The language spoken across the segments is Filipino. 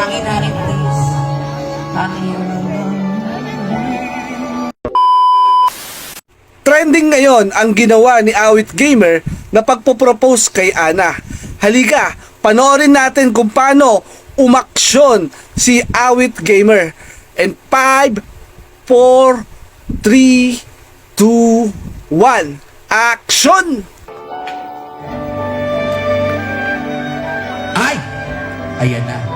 Honey, honey, please. Honey, Trending ngayon ang ginawa ni Awit Gamer na pagpo-propose kay Ana. Halika, panoorin natin kung paano umaksyon si Awit Gamer. And 5, 4, 3, 2, 1, action! Ay! Ayan na.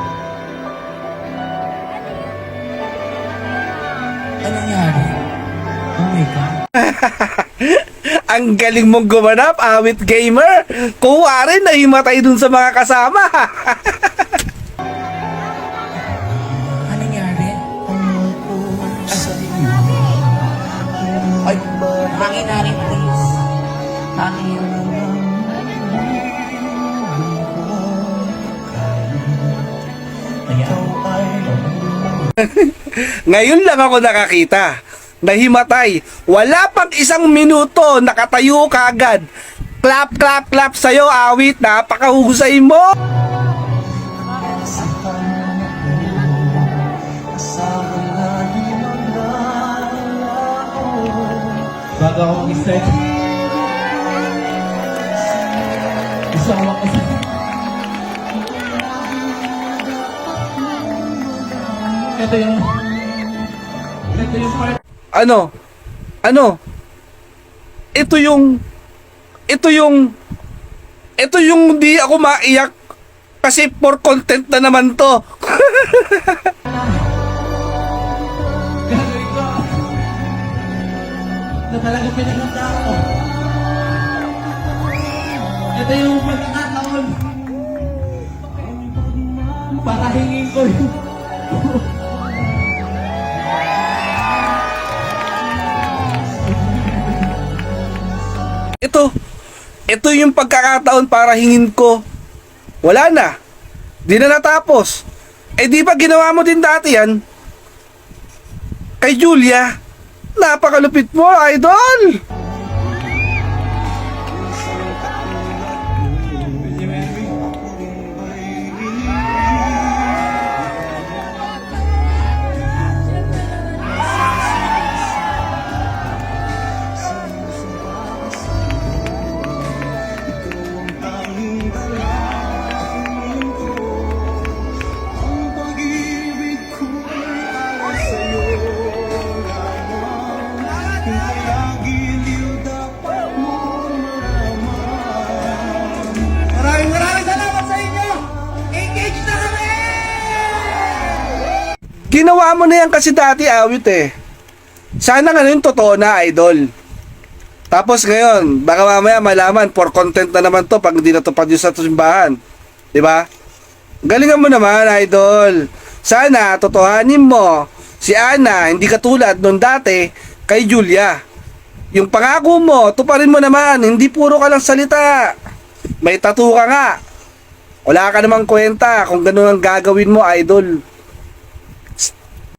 Ano nangyari? Oh my God. Ang galing mong gumanap, Awit Gamer. Kuwari na himatay dun sa mga kasama. Ano nangyari? Ay! honey, honey, please. Honey, Ngayon lang ako nakakita. Nahimatay. Wala pang isang minuto, nakatayo ka agad. Clap, clap, clap sa'yo, Awit. Napakahusay mo. Bago ako mag-start. Gusto ko mag-start. Ito yung part. Ano? Ito yung di ako maiyak kasi for content na naman to. Gagawin ko. Na talagang pinaganda ako. Ito yung pagkakataon. Pakahingin ko yung Ito yung pagkakataon para hingin ko. Wala na. Di na natapos. Eh di ba ginawa mo din dati yan? Kay Julia. Napakalupit mo, idol. Maraming salamat sa inyo! Engage na kami! Ginawa mo na yan kasi dati, Awit eh. Sana nga yung totoo na, idol. Tapos ngayon, baka mamaya malaman, for content na naman to pag hindi natupad yung sa simbahan. Diba? Galingan mo naman, idol. Sana, totohanin mo. Si Ana, hindi katulad nung dati kay Julia. Yung pangako mo, tuparin mo naman. Hindi puro ka lang salita. May tattoo ka nga. Wala ka namang kwenta kung ganun ang gagawin mo, idol.